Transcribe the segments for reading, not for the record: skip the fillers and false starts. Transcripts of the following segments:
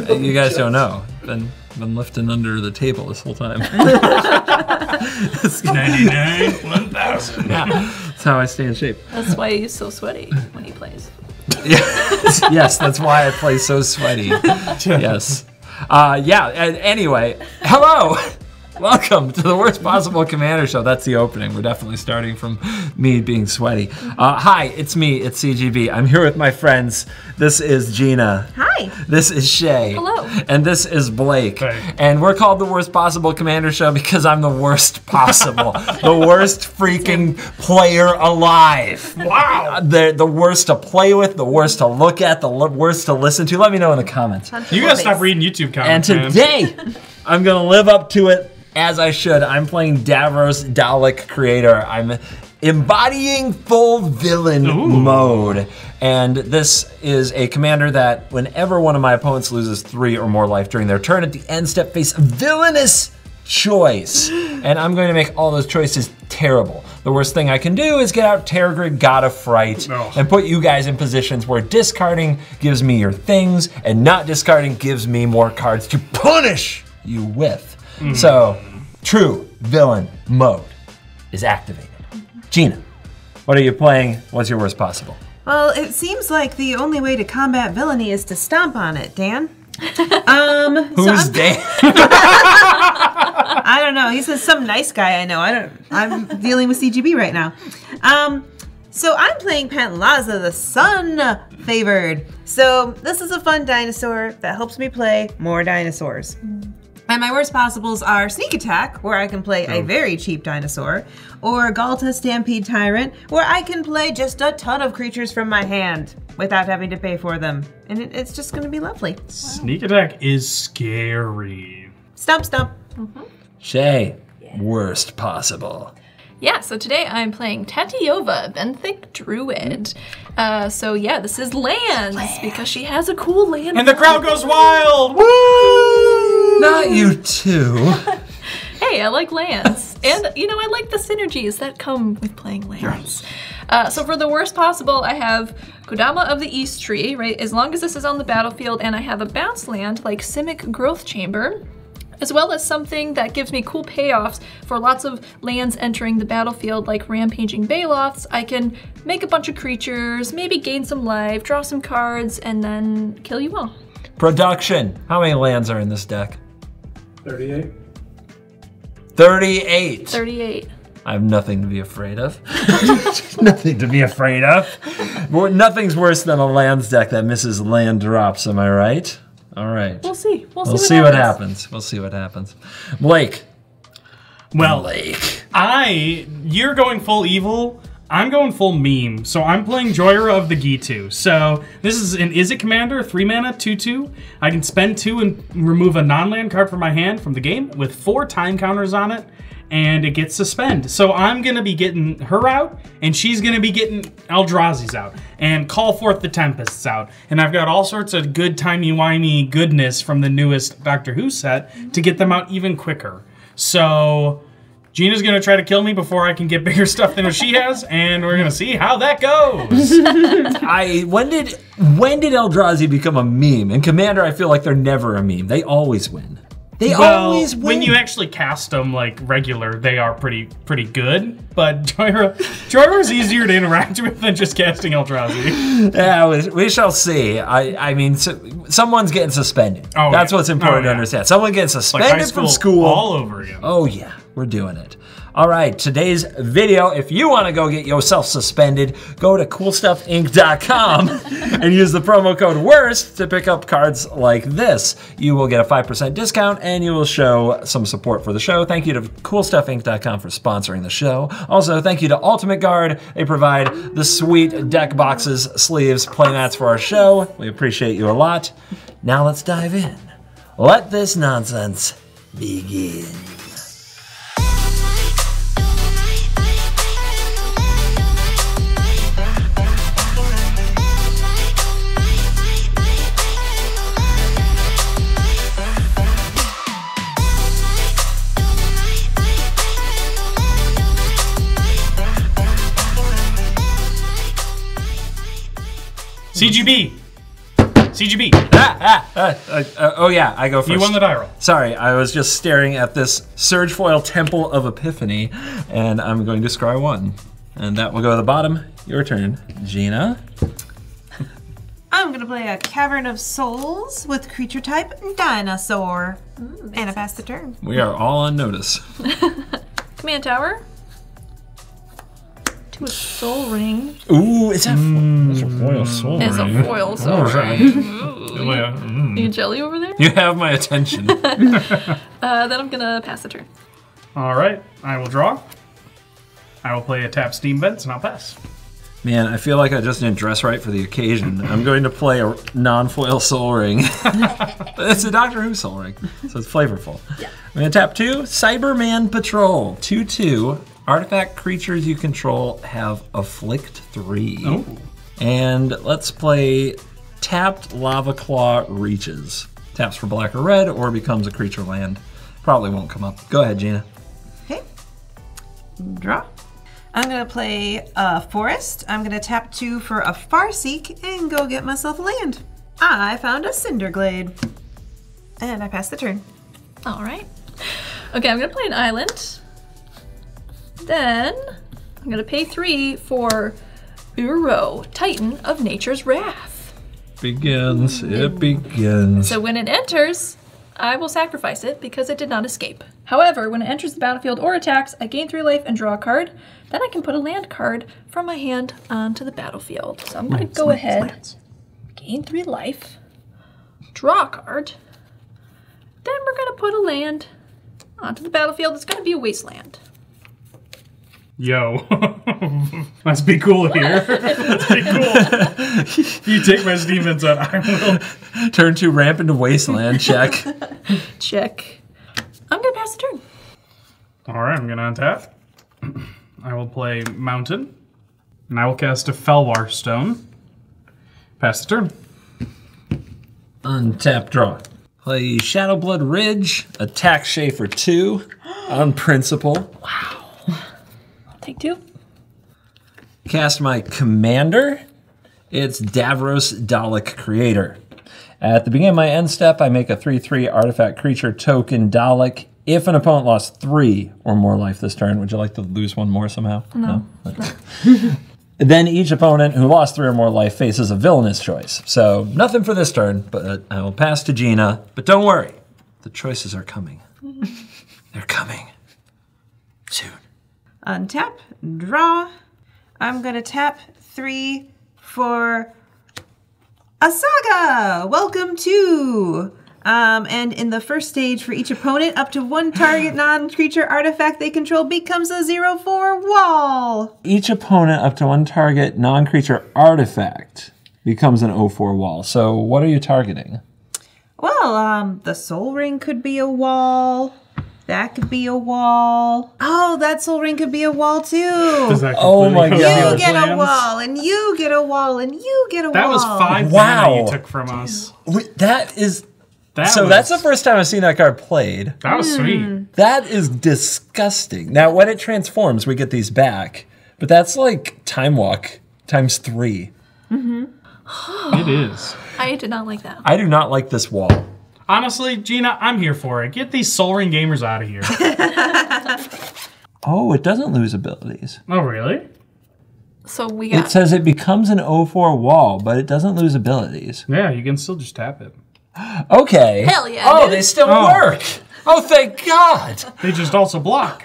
You guys don't know. Been lifting under the table this whole time. 99, 1,000. Yeah, that's how I stay in shape. That's why he's so sweaty when he plays. Yes, that's why I play so sweaty. Yes. Anyway, hello. Welcome to the worst possible Commander show. That's the opening. We're definitely starting from me being sweaty. Hi, it's me. It's CGB. I'm here with my friends. This is Gina. Hi. This is Shea. Hello. And this is Blake. Hey. And we're called the worst possible Commander show because I'm the worst possible. The worst freaking player alive. Wow. The worst to play with, the worst to look at, the worst to listen to. Let me know in the comments. You gotta stop reading YouTube comments, And today, I'm gonna live up to it as I should. I'm playing Davros Dalek Creator. I'm embodying full villain mode. And this is a commander that whenever one of my opponents loses 3 or more life during their turn, at the end step face a villainous choice. And I'm going to make all those choices terrible. The worst thing I can do is get out Terragrid, God of Fright, and put you guys in positions where discarding gives me your things and not discarding gives me more cards to punish you with. So, true villain mode is activated. Gina, what are you playing? What's your worst possible? Well, it seems like the only way to combat villainy is to stomp on it, Dan. Who's Dan? I don't know. He says some nice guy I know. I'm dealing with CGB right now. So I'm playing Pantlaza, the Sun Favored. So this is a fun dinosaur that helps me play more dinosaurs. And my worst possibles are Sneak Attack, where I can play a very cheap dinosaur, or Galta Stampede Tyrant, where I can play just a ton of creatures from my hand without having to pay for them. And it's just gonna be lovely. Sneak Attack is scary. Stump, stump. Shay, worst possible. Yeah, so today I'm playing Tatiova, Benthic Druid. So yeah, this is lands because she has a cool land. And the crowd goes wild! Woo! Not you too. Hey, I like lands. And, you know, I like the synergies that come with playing lands. So for the worst possible, I have Kodama of the East Tree, right? As long as this is on the battlefield and I have a bounce land like Simic Growth Chamber, as well as something that gives me cool payoffs for lots of lands entering the battlefield like Rampaging Baylofts, I can make a bunch of creatures, maybe gain some life, draw some cards, and then kill you all. Production. How many lands are in this deck? 38. 38. 38. I have nothing to be afraid of. Nothing to be afraid of. Nothing's worse than a lands deck that misses land drops, am I right? All right. We'll see. We'll see what happens. We'll see what happens. Blake. Well, Blake. You're going full evil. I'm going full meme. So I'm playing Joyra of the Gitu. So this is an Izzet commander, 3 mana, 2/2. I can spend 2 and remove a non-land card from my hand from the game with 4 time counters on it, and it gets suspend. So I'm gonna be getting her out, and she's gonna be getting Eldrazi's out, and Call Forth the Tempests out. And I've got all sorts of good timey-wimey goodness from the newest Doctor Who set to get them out even quicker. So Gina's gonna try to kill me before I can get bigger stuff than what she has, and we're gonna see how that goes. When did Eldrazi become a meme? In Commander, I feel like they're never a meme. They always win. They always win. When you actually cast them like regular, they are pretty good. But Joyra's easier to interact with than just casting Eldrazi. Yeah, we shall see. I mean, someone's getting suspended. Oh, That's yeah. what's important to understand. Someone getting suspended from school. All over again. Oh yeah, we're doing it. All right, today's video, if you want to go get yourself suspended, go to coolstuffinc.com and use the promo code WORST to pick up cards like this. You will get a 5% discount and you will show some support for the show. Thank you to coolstuffinc.com for sponsoring the show. Also, thank you to Ultimate Guard. They provide the sweet deck boxes, sleeves, playmats for our show. We appreciate you a lot. Now let's dive in. Let this nonsense begin. CGB. Oh yeah, I go first. You won the die roll. Sorry, I was just staring at this Surge Foil Temple of Epiphany, and I'm going to scry 1. And that will go to the bottom. Your turn, Gina. I'm gonna play a Cavern of Souls with creature type Dinosaur. And I pass the turn. We are all on notice. Command tower. To a soul ring. Ooh, it's a foil soul It's ring. a foil soul ring. Need jelly over there? You have my attention. Then I'm gonna pass the turn. All right, I will draw. I will play a tap Steam Vents, and I'll pass. Man, I feel like I just didn't dress right for the occasion. I'm going to play a non-foil soul ring. It's a Doctor Who soul ring, so it's flavorful. Yeah. I'm going to tap 2, Cyberman Patrol. 2/2. Artifact creatures you control have afflict 3. Oh. And let's play tapped Lava Claw Reaches. Taps for black or red, or becomes a creature land. Probably won't come up. Go ahead, Gina. Okay. Draw. I'm gonna play a forest. I'm gonna tap 2 for a Farseek and go get myself a land. I found a Cinderglade. And I pass the turn. All right. Okay, I'm gonna play an island. Then I'm gonna pay 3 for Uro, Titan of Nature's Wrath. Begins. It begins. So when it enters, I will sacrifice it because it did not escape. However, when it enters the battlefield or attacks, I gain 3 life and draw a card. Then I can put a land card from my hand onto the battlefield. So I'm going to go ahead, gain 3 life, draw a card. Then we're going to put a land onto the battlefield. It's going to be a wasteland. Yo, let's be cool here. Let's be cool. If you take my Steam Vents out, I will. Turn 2 ramp into wasteland. Check. Check. I'm going to pass the turn. All right, I'm going to untap. I will play Mountain, and I will cast a Felwar Stone. Pass the turn. Untap, draw. Play Shadowblood Ridge, attack Shea for 2 on principle. Wow. I'll take 2. Cast my commander. It's Davros Dalek Creator. At the beginning of my end step, I make a 3/3 artifact creature token Dalek. If an opponent lost 3 or more life this turn, would you like to lose 1 more somehow? No. Okay. Then each opponent who lost 3 or more life faces a villainous choice. So nothing for this turn, but I will pass to Gina. But don't worry, the choices are coming. They're coming soon. Untap, draw. I'm gonna tap 3 for a Saga. Welcome to. And in the first stage, for each opponent, up to 1 target non-creature artifact they control becomes a 0/4 wall. Each opponent up to 1 target non-creature artifact becomes an 0/4 wall. So what are you targeting? Well, the Soul Ring could be a wall. That could be a wall. Oh, that Soul Ring could be a wall too. Does that Oh my completely God. go You get a plans? wall, and you get a wall, and you get a wall. That was 5 Wow. mana you took from us. That is... That's that's the first time I've seen that card played. That was sweet. That is disgusting. Now, when it transforms, we get these back. But that's like Time Walk times 3. It is. I did not like that. I do not like this wall. Honestly, Gina, I'm here for it. Get these Soul Ring gamers out of here. Oh, it doesn't lose abilities. Oh, really? So we It got says it becomes an 0/4 wall, but it doesn't lose abilities. Yeah, you can still just tap it. Okay. Hell yeah, Oh, dude. they still Oh. work. Oh, thank God. They just also block.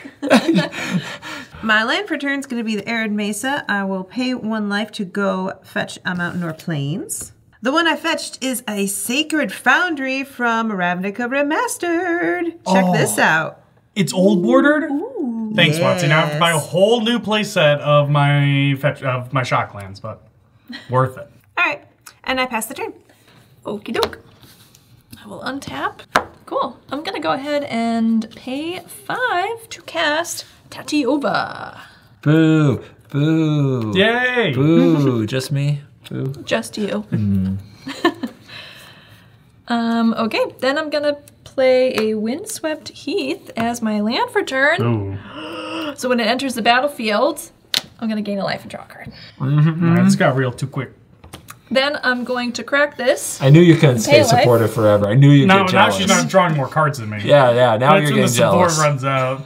My land for turn is going to be the Arid Mesa. I will pay 1 life to go fetch a mountain or plains. The one I fetched is a Sacred Foundry from Ravnica Remastered. Check this out. It's old bordered? Thanks, yes. Moxie. Now I have to buy a whole new playset of my Shocklands, but worth it. All right, and I pass the turn. okie doke. I will untap. Cool. I'm gonna go ahead and pay 5 to cast Tatiova. Boo. Boo. Yay! Boo. Just me. Boo. Just you. Okay, then I'm gonna play a Windswept Heath as my land for turn. Ooh. So when it enters the battlefield, I'm gonna gain a life and draw a card. All right, this got real too quick. Then I'm going to crack this. I knew you couldn't stay Pay life. supportive forever. I knew you'd get Now jealous. she's not drawing more cards than me. Yeah, now That's you're when the getting support jealous. runs out.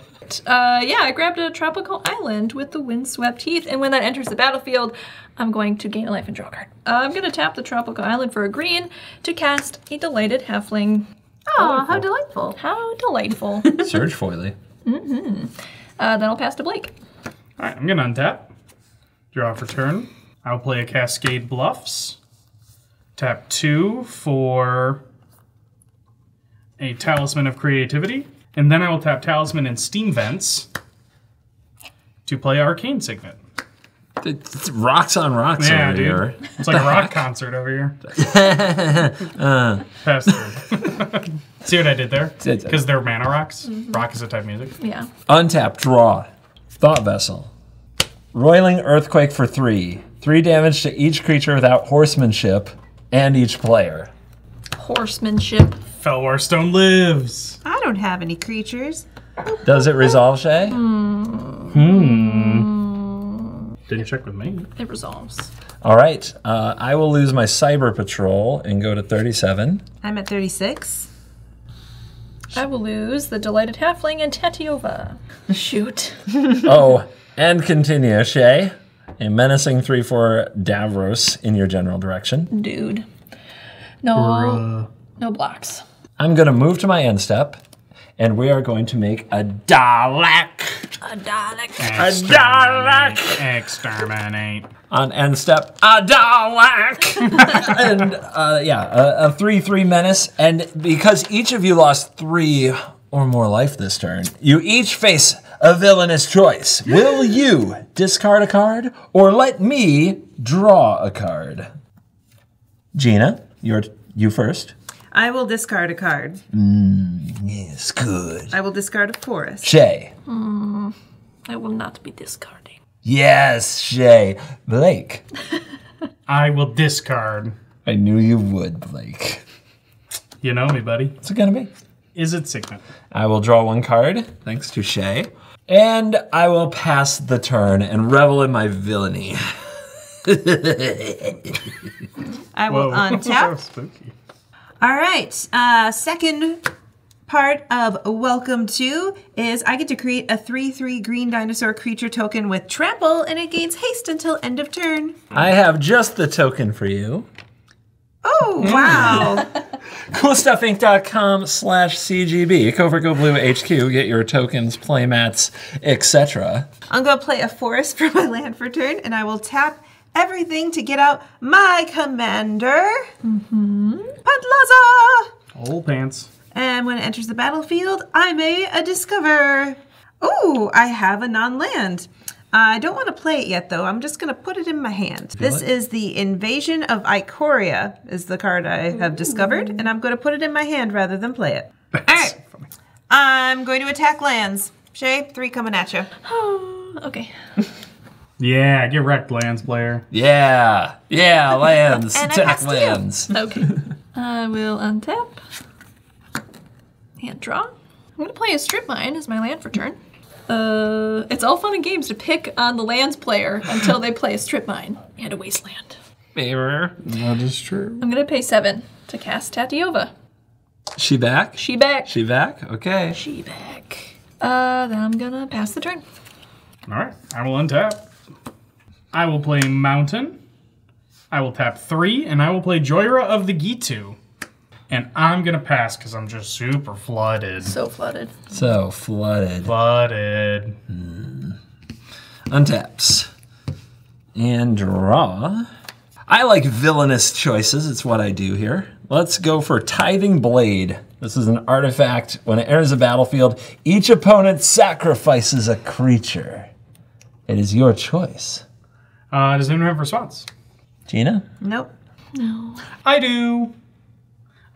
Yeah, I grabbed a tropical island with the windswept heath, and when that enters the battlefield, I'm going to gain a life and draw a card. I'm going to tap the tropical island for a green to cast a delighted halfling. Oh, how delightful. How delightful. Surge foily. Then I'll pass to Blake. All right, I'm going to untap. Draw for turn. I'll play a Cascade Bluffs. Tap 2 for a Talisman of Creativity. And then I will tap Talisman and Steam Vents to play Arcane Signet. It's rocks on rocks Yeah, over dude. here. It's like a rock concert over here. Pass through. See what I did there? Because they're mana rocks. Rock is a type of music. Yeah. Untap, draw. Thought Vessel. Roiling Earthquake for 3. 3 damage to each creature without horsemanship and each player. Horsemanship. Felwar Stone lives. I don't have any creatures. Does it resolve, Shay? Didn't check with me. It resolves. All right. I will lose my Cyber Patrol and go to 37. I'm at 36. I will lose the delighted halfling and Tatiova. Shoot. Oh, and continue, Shay. A menacing 3/4 Davros in your general direction. Dude. No. No blocks. I'm going to move to my end step, and we are going to make a Dalek. A Dalek. Exterminate. On end step, a Dalek. And a 3/3 menace. And because each of you lost 3 or more life this turn, you each face a villainous choice. Will you discard a card or let me draw a card? Gina, you first. I will discard a card. Yes, good. I will discard a forest. Shay. I will not be discarding. Yes, Shay. Blake. I will discard. I knew you would, Blake. You know me, buddy. What's it gonna be? Is it Signet? I will draw 1 card, thanks to Shay. And I will pass the turn and revel in my villainy. I will untap. Spooky. All right. Second part of Welcome To is I get to create a 3/3 green dinosaur creature token with trample, and it gains haste until end of turn. I have just the token for you. Oh, wow. CoolStuffInc.com/CGB, Covertgoblue HQ, get your tokens, playmats, etc. I'm going to play a forest for my land for turn, and I will tap everything to get out my commander, Padlaza. Old pants. And when it enters the battlefield, I may discover. Oh, I have a non-land. I don't want to play it yet, though. I'm just going to put it in my hand. This is the Invasion of Ikoria, is the card I have discovered, and I'm going to put it in my hand rather than play it. All right. I'm going to attack lands. Shay, 3 coming at you. Okay. Yeah, get wrecked, Lands player. Yeah, lands, And I attack passed you. lands. Okay. I will untap. And draw. I'm going to play a strip mine as my land for turn. It's all fun and games to pick on the lands player until they play a strip mine and a wasteland. That is true. I'm going to pay 7 to cast Tatiova. She back? She back. She back? Okay. She back. Then I'm going to pass the turn. All right, I will untap. I will play Mountain. I will tap 3, and I will play Joyra of the Gitu. And I'm going to pass because I'm just super flooded. So flooded. So flooded. Flooded. Untaps. And draw. I like villainous choices. It's what I do here. Let's go for Tithing Blade. This is an artifact. When it enters the battlefield, each opponent sacrifices a creature. It is your choice. Does anyone have a response? Gina? Nope. No. I do.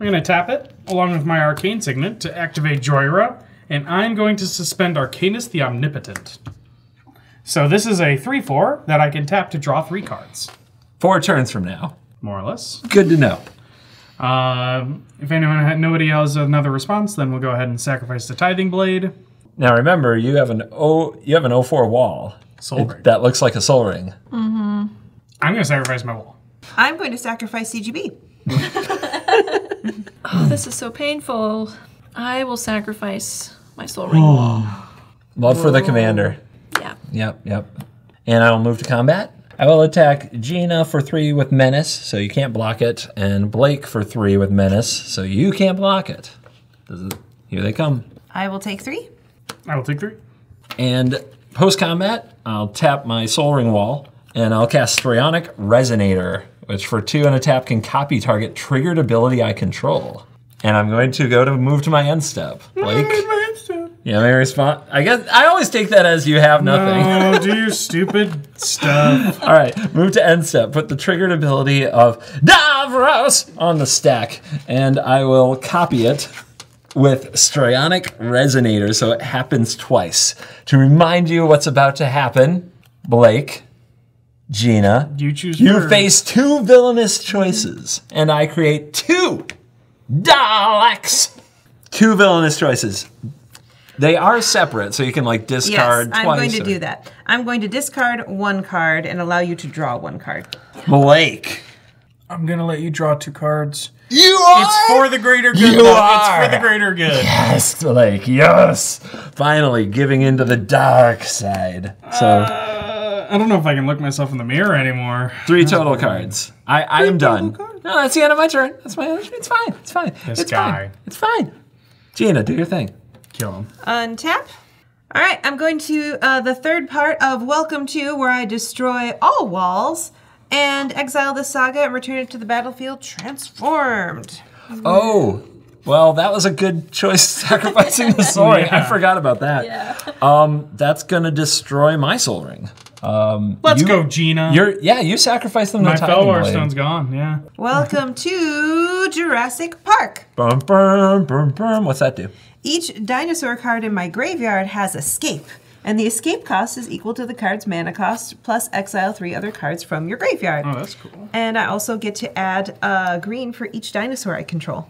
I'm going to tap it along with my Arcane Signet to activate Joyra, and I'm going to suspend Arcanus the Omnipotent. So this is a 3/4 that I can tap to draw 3 cards, 4 turns from now. more or less. Good to know. If nobody has another response, then we'll go ahead and sacrifice the Tithing Blade. Now remember, you have an 0/4 wall. Soul Ring. That looks like a soul ring. I'm going to sacrifice my wall. I'm going to sacrifice CGB. Oh, this is so painful. I will sacrifice my soul ring. Love for the commander. Yeah. Yep. And I will move to combat. I will attack Gina for 3 with Menace, so you can't block it, and Blake for 3 with Menace, so you can't block it. Here they come. I will take 3. I will take 3. And post-combat, I'll tap my Soul Ring wall, and I'll cast Strionic Resonator, which for 2 and a tap can copy target triggered ability I control. And I'm going to move to my end step. Blake? Yeah, my response. I guess I always take that as you have nothing. No, do your stupid stuff. All right, move to end step. Put the triggered ability of Davros on the stack, and I will copy it with Strionic Resonator, so it happens twice. To remind you what's about to happen, Blake, Gina, You choose you first. face 2 villainous choices, and I create 2 Daleks. 2 villainous choices. They are separate, so you can like discard Yes, I'm twice. going to do that. I'm going to discard 1 card and allow you to draw 1 card. Blake. I'm gonna let you draw 2 cards. You are. It's for the greater good. You though. are. It's for the greater good. Yes, Blake. Yes. Finally, giving into the dark side. So I don't know if I can look myself in the mirror anymore. 3 total cards. I am done. cards? No, that's the end of my turn. It's fine. It's fine. This it's guy. fine. It's fine. Gina, do your thing. Kill him. Untap. All right, I'm going to the third part of Welcome to, where I destroy all walls and exile the saga and return it to the battlefield transformed. Oh, well, that was a good choice, sacrificing the soul ring. I forgot about that. Yeah. That's gonna destroy my soul ring. Let's go, Gina. You sacrificed them to My Titan Felwar Blade. Stone's gone, yeah. Welcome to Jurassic Park. Brum, brum, brum, brum. What's that do? Each dinosaur card in my graveyard has escape, and the escape cost is equal to the card's mana cost plus exile 3 other cards from your graveyard. Oh, that's cool. And I also get to add green for each dinosaur I control.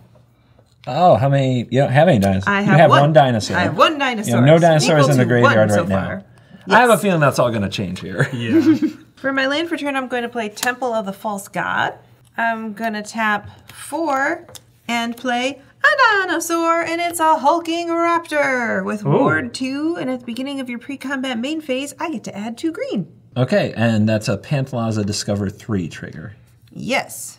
Oh, how many? You don't have any dinosaurs. I you have have one dinosaur. I have 1 dinosaur. You have no dinosaurs equal in the to graveyard 1 so right now. far. I have a Yes. feeling that's all going to change here. Yeah. For my land for turn, I'm going to play Temple of the False God. I'm going to tap 4 and play a dinosaur, and it's a hulking raptor with Ward 2. And at the beginning of your pre-combat main phase, I get to add 2 green. Okay, and that's a Pantalaza Discover 3 trigger. Yes.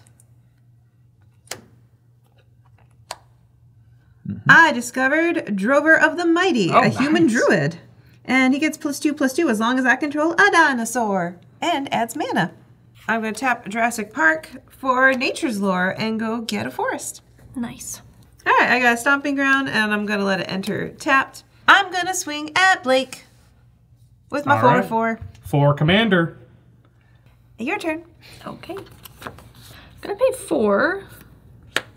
I discovered Drover of the Mighty, a human druid. And he gets +2/+2 as long as I control a dinosaur. And adds mana. I'm going to tap Jurassic Park for Nature's Lore and go get a forest. Nice. All right, I got a Stomping Ground, and I'm going to let it enter tapped. I'm going to swing at Blake with my All 4/4. right. For Commander. Your turn. Okay. I'm gonna pay 4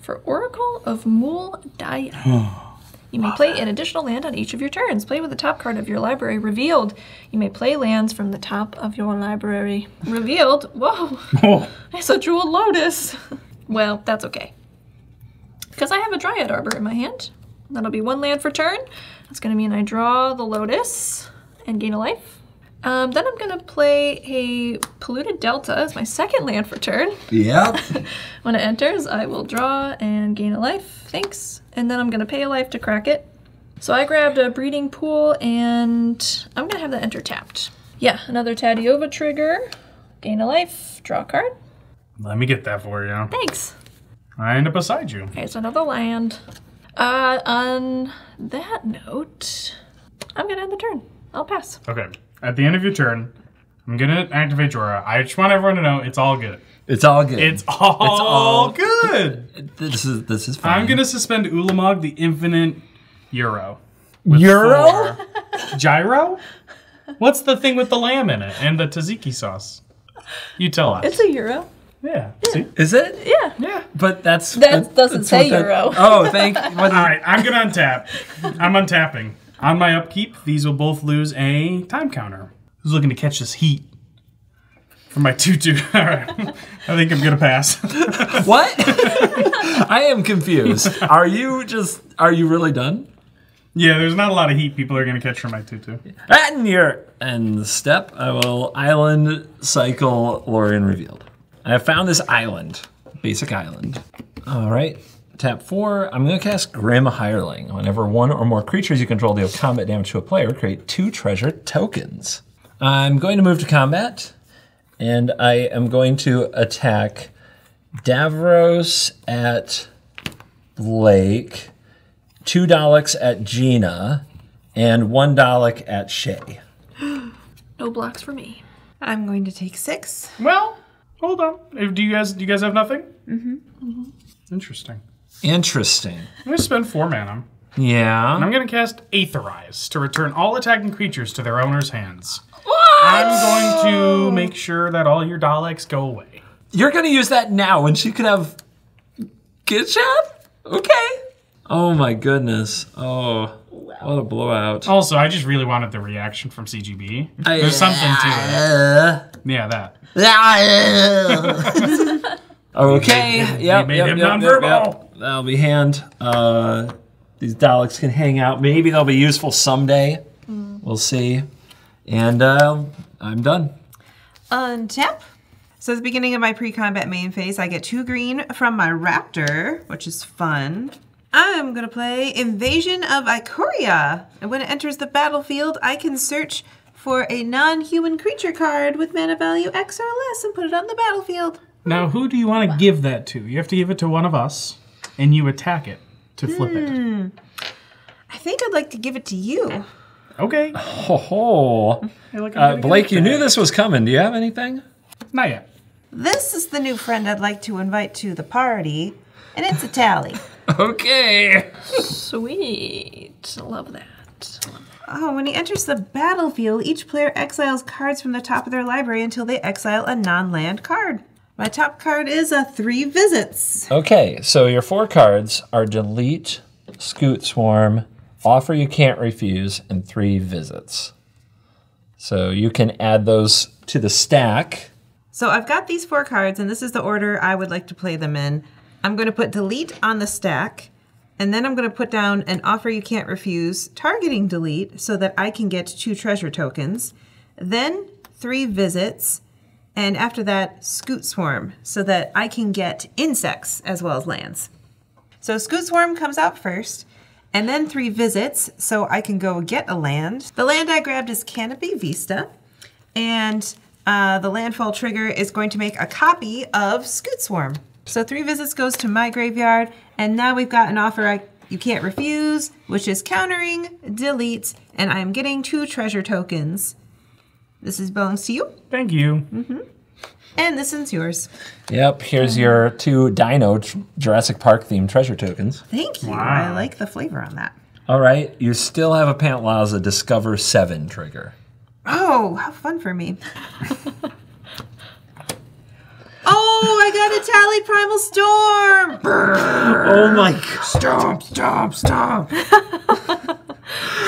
for Oracle of Mul Daya. You may play an additional land on each of your turns. Play with the top card of your library revealed. You may play lands from the top of your library. Revealed? Whoa. Oh. I saw Jewel Lotus. Well, that's okay. Because I have a Dryad Arbor in my hand. That'll be 1 land for turn. That's going to mean I draw the Lotus and gain a life. Then I'm going to play a Polluted Delta as my 2nd land for turn. Yep. When it enters, I will draw and gain a life. Thanks. And then I'm going to pay a life to crack it. So I grabbed a Breeding Pool, and I'm going to have that enter tapped. Yeah, another Tadiova trigger. Gain a life. Draw a card. Let me get that for you. Thanks. I end up beside you. Here's another land. On that note, I'm going to end the turn. I'll pass. Okay. At the end of your turn, I'm going to activate Jorah. I just want everyone to know it's all good. It's all good. It's all good. This is fine. I'm going to suspend Ulamog the Infinite Euro. with Euro? 4. Gyro? What's the thing with the lamb in it and the tzatziki sauce? You tell us. It's a euro. Yeah. See? Is it? Yeah. Yeah. But That doesn't that's say what that- euro. Oh, thank you. All right, I'm going to untap. I'm untapping. On my upkeep, these will both lose a time counter. Who's looking to catch this heat? For my 2/2. All right. I think I'm going to pass. What? I am confused. Are you really done? Yeah, there's not a lot of heat people are going to catch from my 2/2. And your end step, I will island cycle Lorien Revealed. I have found this island. Basic island. All right. Tap 4. I'm going to cast Grim Hireling. Whenever one or more creatures you control deal combat damage to a player, create 2 treasure tokens. I'm going to move to combat, and I am going to attack Davros at Blake, 2 Daleks at Gina, and 1 Dalek at Shea. No blocks for me. I'm going to take 6. Well, hold on. Do you guys have nothing? Mm-hmm. Interesting. Interesting. I'm going to spend 4 mana. Yeah. And I'm going to cast Aetherize to return all attacking creatures to their owner's hands. What? I'm going to make sure that all your Daleks go away. You're going to use that now when she could have Gitchat? Okay. Oh my goodness. Oh, what a blowout. Also, I just really wanted the reaction from CGB. There's something to it. Yeah, that. Okay. Yep. made him nonverbal. That'll be hand. These Daleks can hang out. Maybe they'll be useful someday. We'll see. And I'm done. Untap. So at the beginning of my pre-combat main phase, I get 2 green from my Raptor, which is fun. I'm going to play Invasion of Ikoria. And when it enters the battlefield, I can search for a non-human creature card with mana value X or less and put it on the battlefield. Now, who do you want to give that to? You have to give it to one of us, and you attack it to flip it. I think I'd like to give it to you. Okay. Ho Hey, look, I'm Blake, gonna you get knew this was coming. Do you have anything? Not yet. This is the new friend I'd like to invite to the party, and it's a Tally. Okay. Sweet. Love that. Oh, when he enters the battlefield, each player exiles cards from the top of their library until they exile a non-land card. My top card is a 3 Visits. Okay, so your 4 cards are Delete, Scoot Swarm, Offer You Can't Refuse, and 3 Visits. So you can add those to the stack. So I've got these 4 cards, and this is the order I would like to play them in. I'm going to put Delete on the stack, and then I'm going to put down an Offer You Can't Refuse, targeting Delete, so that I can get 2 treasure tokens. Then 3 Visits, and after that, Scoot Swarm, so that I can get insects as well as lands. So Scoot Swarm comes out first, and then 3 Visits, so I can go get a land. The land I grabbed is Canopy Vista, and the landfall trigger is going to make a copy of Scoot Swarm. So 3 Visits goes to my graveyard, and now we've got an Offer You Can't Refuse, which is countering, Delete, and I am getting 2 treasure tokens. This belongs to you. Thank you. And this is yours. Yep, here's your 2 Dino Jurassic Park themed treasure tokens. Thank you. Wow. I like the flavor on that. All right, you still have a Pantlaza Discover 7 trigger. Oh, how fun for me. Oh, I got a Tally Primal Storm! Oh my god. Stop.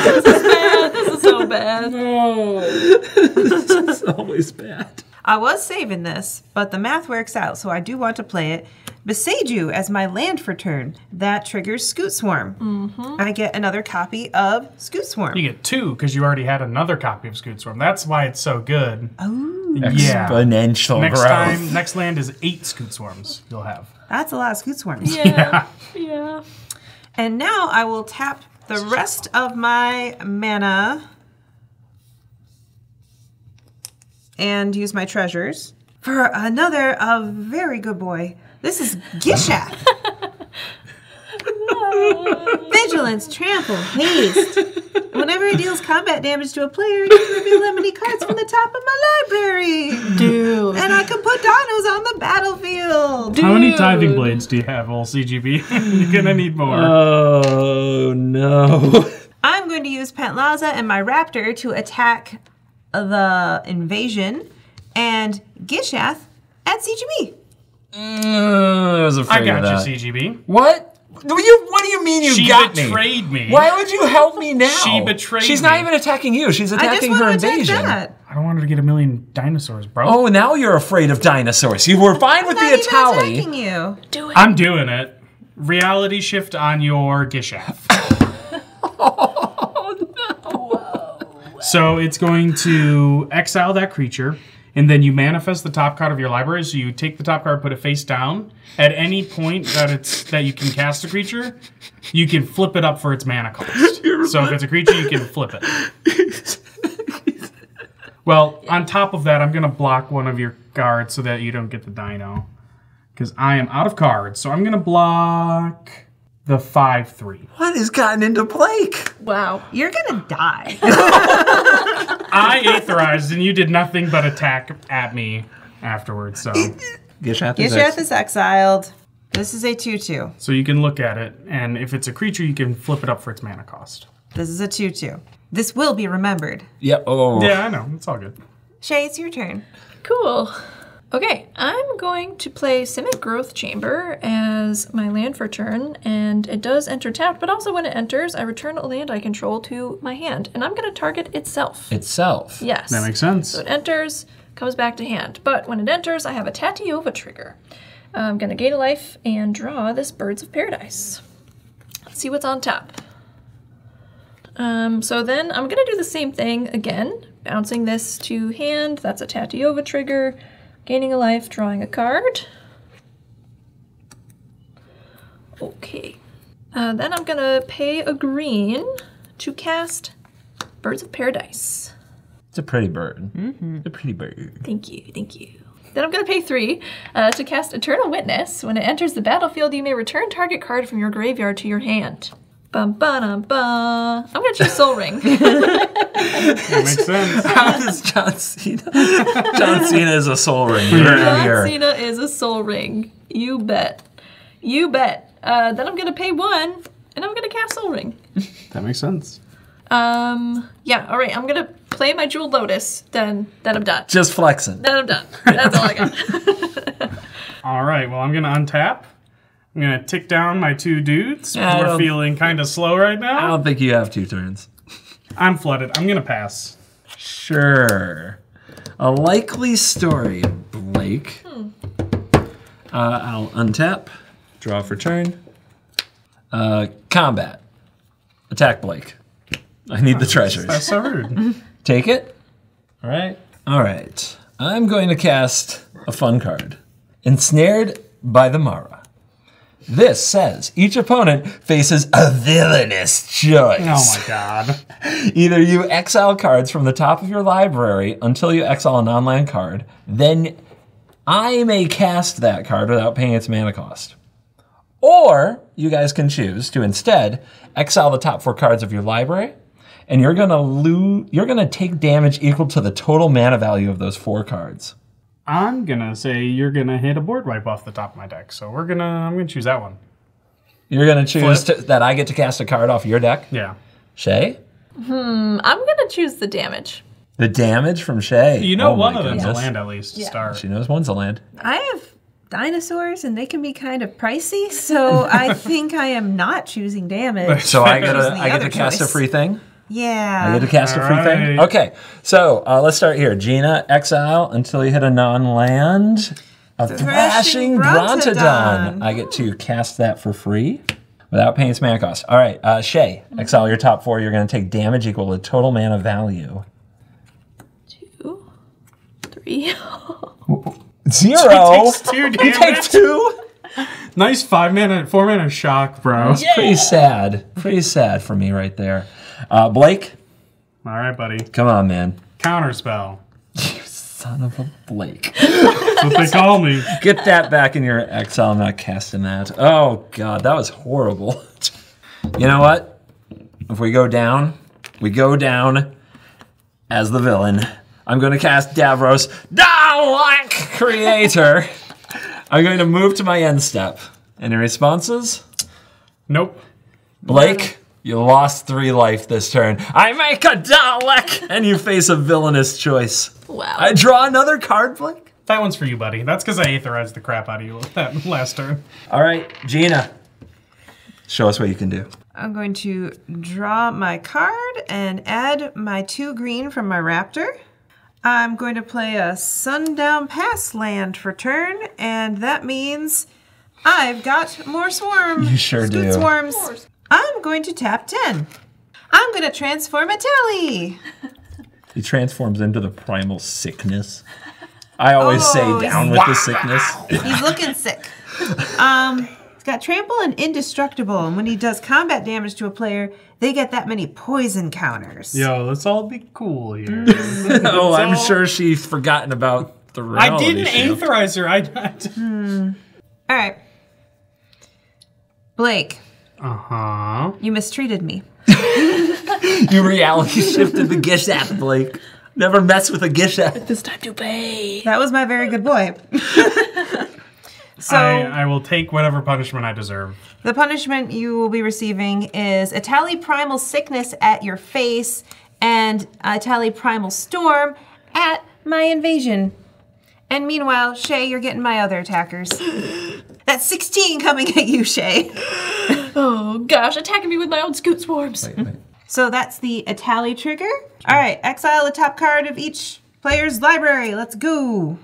This is bad. This is so bad. No. This is always bad. I was saving this, but the math works out, so I do want to play it. Beseiju as my land for turn. That triggers Scoot Swarm. I get another copy of Scoot Swarm. You get 2 because you already had another copy of Scoot Swarm. That's why it's so good. Oh, Yeah. Exponential Next growth. time, next land is 8 Scoot Swarms you'll have. that's a lot of Scoot Swarms. Yeah. Yeah. And now I will tap the rest of my mana and use my treasures for another very good boy. This is Gishath. Vigilance, Trample, Haste. Whenever it deals combat damage to a player, you can reveal that many cards from the top of my library. Dude. And I can put Dinos on the battlefield. How many tithing blades do you have, old CGB? You're gonna need more. Oh no. I'm going to use Pantlaza and my Raptor to attack the invasion and Gishath at CGB. I was afraid I of got that. you, CGB. What? What do you mean you She got me? betrayed me. Why would you help me now? She betrayed She's not me. even attacking you. She's I just attacking want her to attack invasion. that. I don't want her to get a million dinosaurs, bro. Oh, now you're afraid of dinosaurs. You were fine with I'm the not even Atali. attacking you. Do it. I'm doing it. Reality shift on your Gishath. Oh no. So it's going to exile that creature. and then you manifest the top card of your library. So you take the top card, put it face down. At any point that you can cast a creature, you can flip it up for its mana cost. So if it's a creature, you can flip it. Well, on top of that, I'm going to block one of your cards so that you don't get the dino. Because I am out of cards. So I'm going to block the 5/3. What has gotten into Blake? Wow. You're gonna die. I aetherized, and you did nothing but attack at me afterwards. So Gishath is exiled. This is a 2/2. So you can look at it, and if it's a creature, you can flip it up for its mana cost. This is a 2/2. This will be remembered. Yep. Oh. Yeah, I know. It's all good. Shea, it's your turn. Cool. Okay, I'm going to play Simic Growth Chamber as my land for turn, and it does enter tapped, but also when it enters, I return a land I control to my hand, and I'm going to target itself. Itself. Yes. That makes sense. So it enters, comes back to hand, but when it enters, I have a Tatiova trigger. I'm going to gain a life and draw this Birds of Paradise. Let's see what's on top. So then I'm going to do the same thing again, bouncing this to hand. That's a Tatiova trigger. Gaining a life, drawing a card. Okay. Then I'm gonna pay a green to cast Birds of Paradise. It's a pretty bird. It's a pretty bird. Thank you, thank you. Then I'm gonna pay 3 to cast Eternal Witness. When it enters the battlefield, you may return target card from your graveyard to your hand. Bum ba dum ba. I'm gonna choose Soul Ring. That makes sense. How does John Cena? John Cena is a soul ring. John Cena is a Soul Ring. You bet. You bet. Then I'm gonna pay 1, and I'm gonna cast Soul Ring. That makes sense. Yeah, all right, I'm gonna play my Jeweled Lotus, then I'm done. Just flexing. Then I'm done. That's all I got. All right, well, I'm going to untap. I'm going to tick down my 2 dudes. Yeah, We're feeling kind of slow right I now. don't think you have 2 turns. I'm flooded. I'm going to pass. Sure. A likely story, Blake. I'll untap, draw for turn. Combat. Attack Blake. I need the treasures. That's so rude. Take it. All right. All right. I'm going to cast a fun card. Ensnared by the Mara. This says each opponent faces a villainous choice. Oh my god. Either you exile cards from the top of your library until you exile a non-land card, then I may cast that card without paying its mana cost. Or you guys can choose to instead exile the top 4 cards of your library, and you're gonna take damage equal to the total mana value of those 4 cards. I'm going to say you're going to hit a board wipe off the top of my deck. So I'm going to choose that one. You're gonna choose that I get to cast a card off your deck? Yeah. Shea? I'm gonna choose the damage. The damage from Shea. You know Oh one my of them's a goodness. land at least to start. She knows one's a land. I have dinosaurs and they can be kind of pricey, so I think I am not choosing damage. So I get Choosing the to other cast a choice. free thing? Yeah. I get to cast a free thing? Alright. Okay, so let's start here. Gina, exile until you hit a non-land. A Thrashing Brontodon. I get to cast that for free without paying its mana cost. All right, Shea, exile your top 4. You're going to take damage equal to total mana value. 2, 3. 0? Takes 2 You damage. take 2? Nice 4 mana shock, bro. It's pretty sad. Pretty sad for me right there. Blake, All right, buddy. come on, man. Counterspell. You son of a Blake. That's what they call me. Get that back in your exile. I'm not casting that. Oh, God, that was horrible. You know what? If we go down as the villain. I'm going to cast Davros, Dalek Creator. I'm going to move to my end step. Any responses? Nope. Blake, you lost 3 life this turn. I make a Dalek, and you face a villainous choice. Wow. I draw another card, Blake. That one's for you, buddy. That's because I aetherized the crap out of you that last turn. All right, Gina. Show us what you can do. I'm going to draw my card and add my 2 green from my raptor. I'm going to play a Sundown Pass land for turn, and that means I've got more swarm. You sure Scoot do. Swarms. I'm going to tap 10. I'm going to transform a Telly. He transforms into the primal sickness. I always say down with the sickness. He's looking sick. He's got trample and indestructible, and when he does combat damage to a player, they get that many poison counters. Yo, let's all be cool here. Oh, I'm sure she's forgotten about the reality. I didn't aetherize her. All right. Blake. Uh-huh. You mistreated me. You reality shifted the Gishat, Blake. Never mess with a Gishat. It's time to pay. That was my very good boy. So I will take whatever punishment I deserve. the punishment you will be receiving is a tally primal sickness at your face and a tally primal storm at my invasion. And meanwhile, Shea, you're getting my other attackers. That's 16 coming at you, Shea. Oh gosh, attacking me with my own scoot swarms. Wait. So that's the Atali trigger. All right, exile the top card of each player's library. Let's go.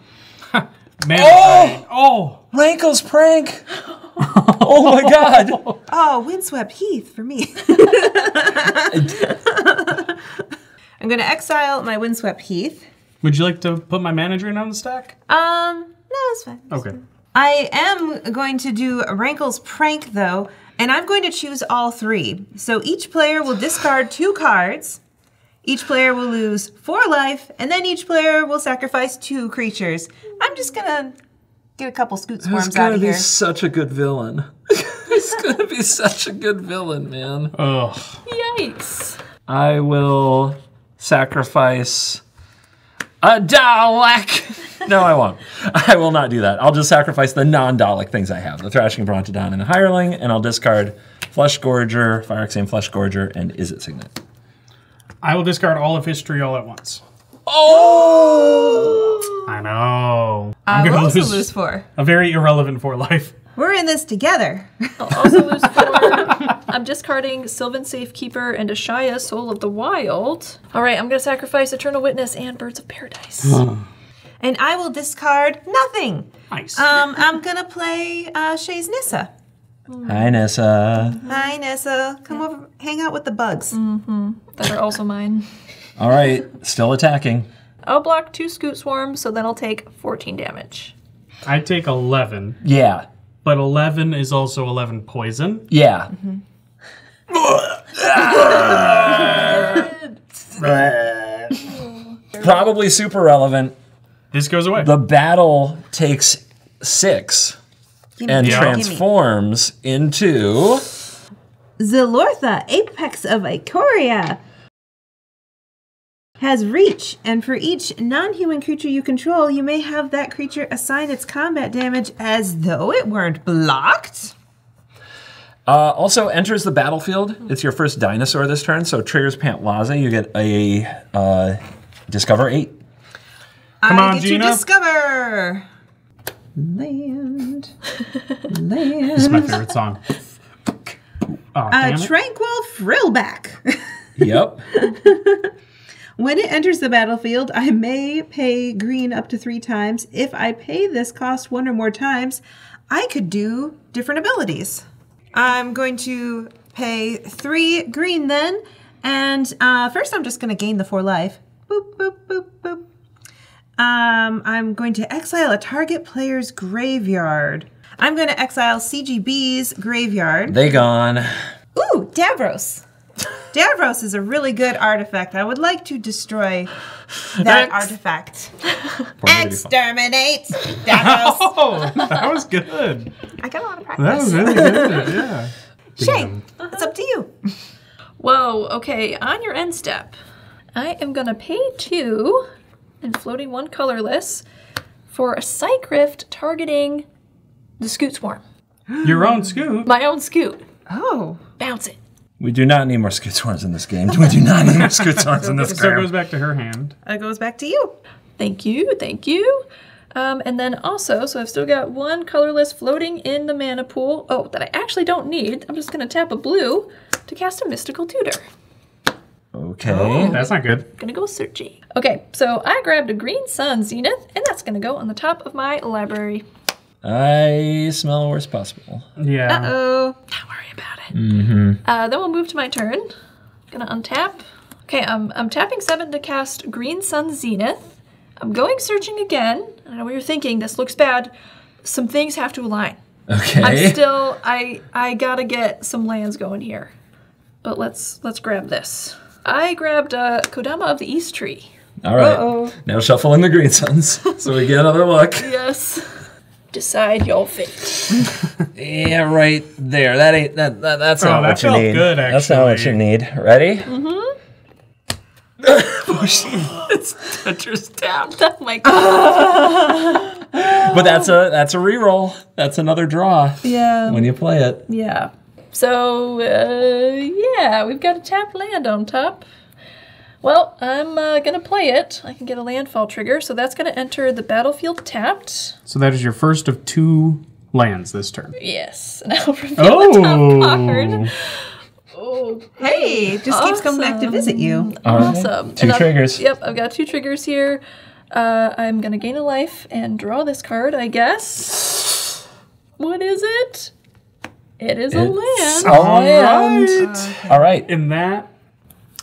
Man, Oh! Rankle's prank! Oh my god! Oh, Windswept Heath for me. I'm going to exile my Windswept Heath. Would you like to put my manager in on the stack? No, it's fine. Okay. I am going to do Rankle's prank, though, and I'm going to choose all three. So each player will discard 2 cards. Each player will lose 4 life, and then each player will sacrifice 2 creatures. I'm just gonna get a couple scoot swarms out of here. He's such a good villain. He's gonna be such a good villain, man. Ugh. Yikes. I will sacrifice a Dalek. No, I won't. I will not do that. I'll just sacrifice the non-Dalek things I have. The Thrashing Brontodon and the Hireling, and I'll discard Flesh Gorger, Phyrexian Flesh Gorger, and Is It Signet. I will discard all of history all at once. Oh! I know. I I'm will gonna also lose lose 4. a very irrelevant 4 life. We're in this together. I'll also lose 4. I'm discarding Sylvan Safekeeper and Ashaya, Soul of the Wild. All right, I'm going to sacrifice Eternal Witness and Birds of Paradise. And I will discard nothing. Nice. I'm gonna play Shea's Nissa. Hi, Nessa. Hi, Nissa. Come over, hang out with the bugs. That are also mine. All right, still attacking. I'll block 2 Scoot Swarms, so then I'll take 14 damage. I take 11, Yeah. but 11 is also 11 poison. Yeah. Probably super relevant. This goes away. The battle takes 6 and Yeah. transforms into... Zilortha, Apex of Ikoria, has reach, and for each non-human creature you control, you may have that creature assign its combat damage as though it weren't blocked. Also enters the battlefield. It's your first dinosaur this turn, so triggers Pantlaza. You get a Discover 8. Come on, I get Gina. to discover land. This is my favorite song. Oh, damn it. Tranquil Frillback. Yep. When it enters the battlefield, I may pay green up to 3 times. If I pay this cost 1 or more times, I could do different abilities. I'm going to pay 3 green then, and first I'm just going to gain the 4 life. Boop, boop, boop, boop. I'm going to exile a target player's graveyard. I'm going to exile CGB's graveyard. They gone. Ooh, Davros. Davros is a really good artifact. I would like to destroy that artifact. Exterminate Davros. Oh, that was good. I got a lot of That practice. was really good, yeah. Shea, it's up to you. Whoa, okay, on your end step, I am gonna pay 2 and floating 1 colorless for a Psych Rift targeting the Scoot Swarm. Your own scoot. My own Scoot. Oh. Bounce it. We do not need more Scoot Swarms in this game. We do not need more Scoot Swarms in this So it game. goes back to her hand. It goes back to you. Thank you, thank you. And then also, so I've still got 1 colorless floating in the mana pool. Oh, that I actually don't need. I'm just gonna tap a blue to cast a Mystical Tutor. Okay. That's not good. Gonna go searchy. Okay, so I grabbed a Green Sun Zenith, and that's gonna go on the top of my library. I smell worst possible. Yeah. Uh-oh. Don't worry about it. Then we'll move to my turn. Gonna untap. Okay, I'm tapping 7 to cast Green Sun Zenith. I'm going searching again. I know what you're thinking. This looks bad. Some things have to align. Okay. I gotta get some lands going here. But let's grab this. I grabbed Kodama of the East tree. All right. Uh-oh. Now shuffle in the green suns so we get another look. Yes. Decide your fate. Yeah, right there. That's not what you felt need. good, That's not what actually. you need. Ready? It's Tetris tapped. Oh my god. But that's a reroll. That's another draw. Yeah. When you play it. Yeah. So, yeah, we've got a tapped land on top. Well, I'm gonna play it. I can get a landfall trigger, so that's gonna enter the battlefield tapped. So that is your first of 2 lands this turn. Yes. And I'll reveal the top card. Oh, Hey, it just keeps coming back to visit you. All right. awesome. Two triggers. Yep, I've got 2 triggers here. I'm gonna gain a life and draw this card, I guess. What is it? It is a land. All right. All right. In that,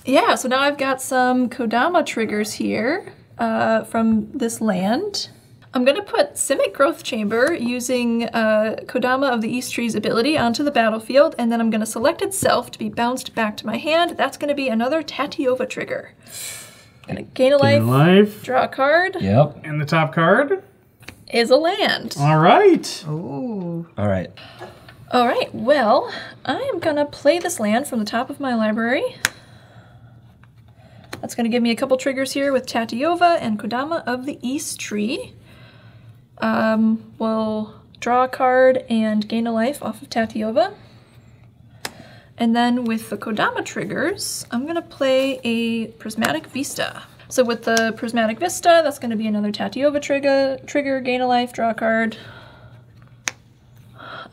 Yeah, so now I've got some Kodama triggers here from this land. I'm going to put Simic Growth Chamber using Kodama of the East Tree's ability onto the battlefield, and then I'm going to select itself to be bounced back to my hand. That's going to be another Tatiova trigger. Going to gain a life, draw a card, Yep. and the top card. is a land. All right. Ooh. All right. All right, well, I am going to play this land from the top of my library. That's going to give me a couple triggers here with Tatiova and Kodama of the East Tree. We'll draw a card and gain a life off of Tatiova. And then with the Kodama triggers, I'm going to play a Prismatic Vista. So with the Prismatic Vista, that's going to be another Tatiova trigger, gain a life, draw a card.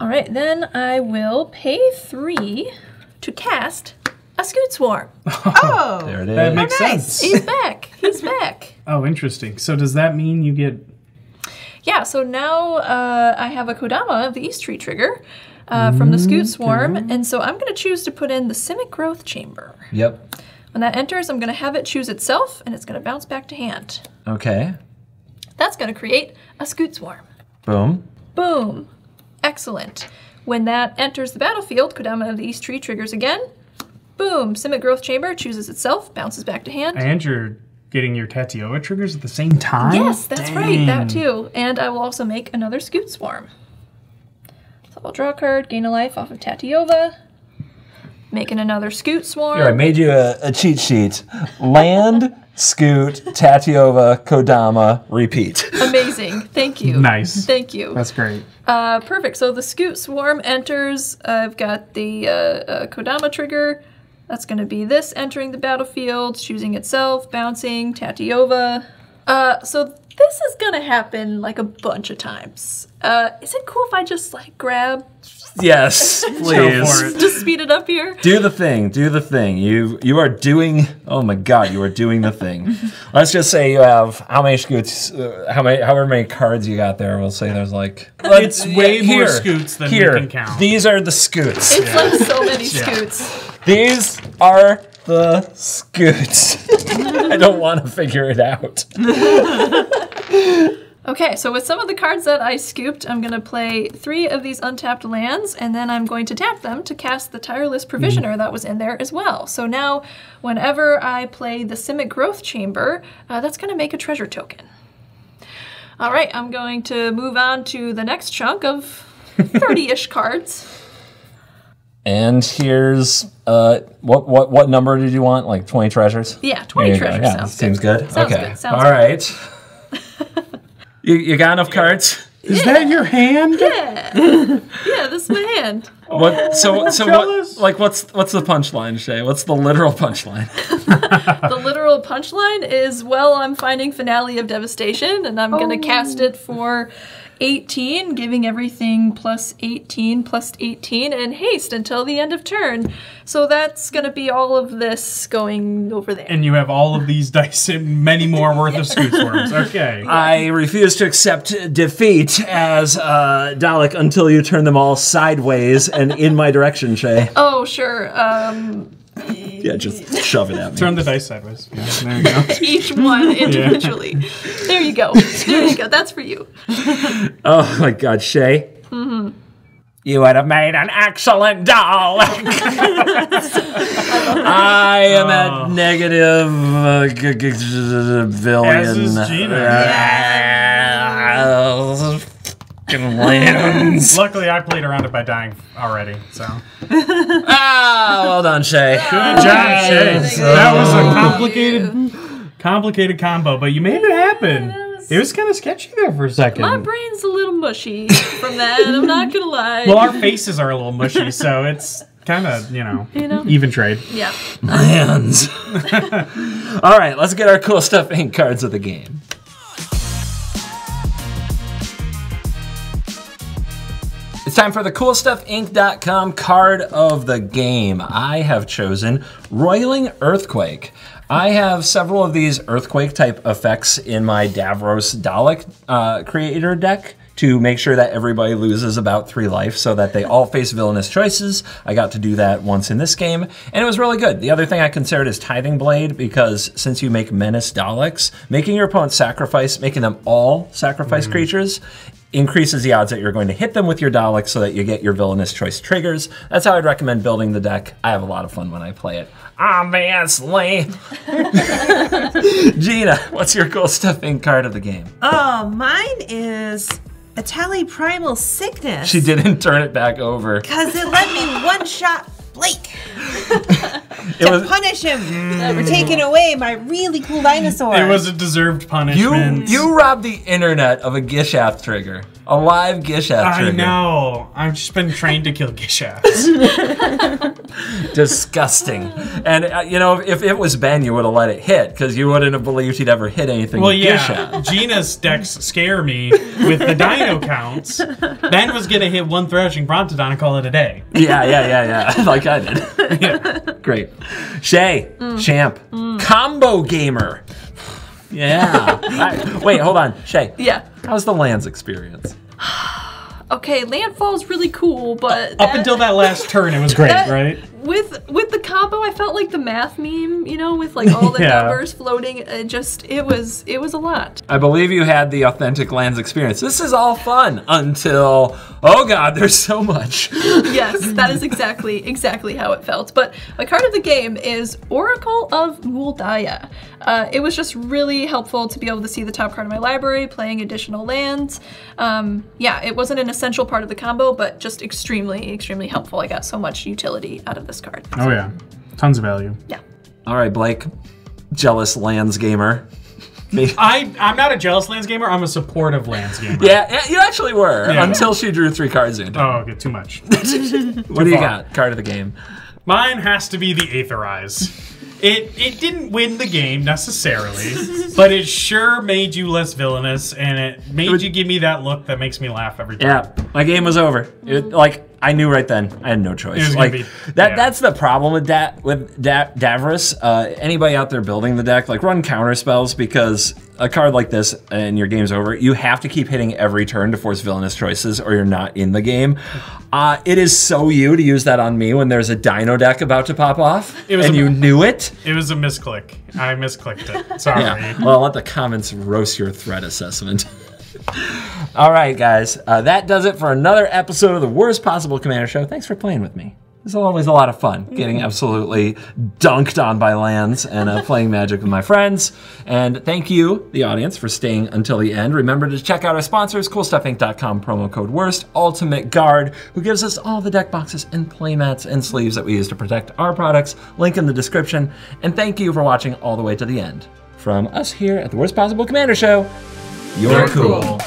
All right, then I will pay 3 to cast a Scoot Swarm. Oh, There it is. That makes nice. sense. He's back. He's back. Oh, interesting. So does that mean you get... Yeah, so now I have a Kodama of the East Tree trigger from the Scoot Swarm, and so I'm going to choose to put in the Simic Growth Chamber. Yep. When that enters, I'm going to have it choose itself, and it's going to bounce back to hand. Okay. That's going to create a Scoot Swarm. Boom. Boom. Excellent. When that enters the battlefield, Kodama of the East Tree triggers again. Boom. Simic Growth Chamber chooses itself, bounces back to hand. And you're getting your Tatiova triggers at the same time? Yes, that's right. That Dang. too. And I will also make another Scoot Swarm. So I'll draw a card, gain a life off of Tatiova. Making another Scoot Swarm. Here, I made you a cheat sheet. Land, Scoot, Tatiova, Kodama, repeat. Amazing. Thank you. Nice. Thank you. That's great. Perfect. So the Scoot Swarm enters. I've got the Kodama trigger. That's going to be this entering the battlefield, choosing itself, bouncing, Tatiova. So this is going to happen like a bunch of times. Is it cool if I just like grab, Yes, Go for please. it. just speed it up here? Do the thing. Do the thing. You are doing. Oh my God, you are doing the thing. Let's just say you have how many scoots? However many cards you got there. We'll say there's like. It's way more here, scoots than here. we can count. These are the scoots. It's like so many scoots. These are the scoots. I don't want to figure it out. Okay, so with some of the cards that I scooped, I'm going to play 3 of these untapped lands, and then I'm going to tap them to cast the Tireless Provisioner that was in there as well. So now, whenever I play the Simic Growth Chamber, that's going to make a treasure token. All right, I'm going to move on to the next chunk of 30-ish cards. And here's what number did you want? Like 20 treasures? Yeah, 20 There you go. treasures Yeah, sounds seems good. good. Sounds okay. good, sounds All right. You got enough cards? Is that your hand? Yeah, this is my hand. What? So jealous. what? Like, what's the punchline, Shay? What's the literal punchline? The literal punchline is, well, I'm finding Finale of Devastation, and I'm going to cast it for 18, giving everything plus 18, and haste until the end of turn. So that's going to be all of this going over there. And you have all of these dice and many more worth of Scoot Swarms. Okay. I refuse to accept defeat as Dalek until you turn them all sideways and in my direction, Shay. Oh, sure. Yeah, just shove it at me. Turn the dice sideways. Yeah, there you go. Each one individually. There you go. There you go. That's for you. Oh my God, Shea. Mm-hmm. You would have made an excellent doll. I am at negative billion. As is Gina. Lands. Luckily, I played around it by dying already, so. Well done, Shea. Good job, Shea. That was a complicated combo, but you made it happen. It was kind of sketchy there for a second. My brain's a little mushy from that, I'm not gonna lie. Well, our faces are a little mushy, so it's kind of, even trade. Yeah. Lands. All right, let's get our Cool Stuff Inc. cards of the game. It's time for the CoolStuffInc.com card of the game. I have chosen Roiling Earthquake. I have several of these earthquake type effects in my Davros Dalek creator deck to make sure that everybody loses about 3 life so that they all face villainous choices. I got to do that once in this game, and it was really good. The other thing I considered is Tithing Blade, because since you make Menace Daleks, making your opponent sacrifice, making them all sacrifice creatures, increases the odds that you're going to hit them with your Daleks so that you get your villainous choice triggers. That's how I'd recommend building the deck. I have a lot of fun when I play it. Obviously. Gina, what's your Cool Stuff Inc. card of the game? Oh, mine is Atali Primal Sickness. She didn't turn it back over. Because it let me one-shot Blake to punish him for taking away my really cool dinosaur. It was a deserved punishment. You robbed the internet of a Gishath trigger. A live Gishath trigger. I know. I've just been trained to kill Gishaths. Disgusting. And, if it was Ben, you would have let it hit, because you wouldn't have believed he'd ever hit anything with Gishath. Gina's decks scare me with the dino counts. Ben was going to hit 1 Thrashing Brontodon and call it a day. Yeah. Like I did. Yeah. Great. Shea, champ, combo gamer. Yeah. Wait, hold on. Shea. Yeah. How's the lands experience? Okay, landfall's really cool, but up until that last turn, it was great, right? With the combo, I felt like the math meme, with like all the numbers floating. It was a lot. I believe you had the authentic lands experience. This is all fun until, oh God, there's so much. Yes, that is exactly how it felt. But my card of the game is Oracle of Muldaya. It was just really helpful to be able to see the top card of my library, playing additional lands. It wasn't an essential part of the combo, but just extremely helpful. I got so much utility out of this card. Oh yeah, tons of value. Yeah. All right, Blake, jealous lands gamer. I'm not a jealous lands gamer. I'm a supportive lands gamer. Yeah, you actually were until she drew 3 cards in. Oh, okay, too much. What do you got? Card of the game. Mine has to be the Aetherize. It didn't win the game necessarily, but it sure made you less villainous, and it made you give me that look that makes me laugh every time. Yeah, my game was over. I knew right then. I had no choice. That's the problem with Davros. Anybody out there building the deck, run counter spells, because a card like this and your game's over. You have to keep hitting every turn to force villainous choices, or you're not in the game. It is so you to use that on me when there's a dino deck about to pop off, and you knew it. It was a misclick. I misclicked it. Sorry. Yeah. Well, I'll let the comments roast your threat assessment. All right, guys. That does it for another episode of the Worst Possible Commander Show. Thanks for playing with me. It's always a lot of fun getting absolutely dunked on by lands and playing Magic with my friends. And thank you, the audience, for staying until the end. Remember to check out our sponsors, CoolStuffInc.com, promo code WORST, Ultimate Guard, who gives us all the deck boxes and playmats and sleeves that we use to protect our products. Link in the description. And thank you for watching all the way to the end. From us here at the Worst Possible Commander Show, you're cool.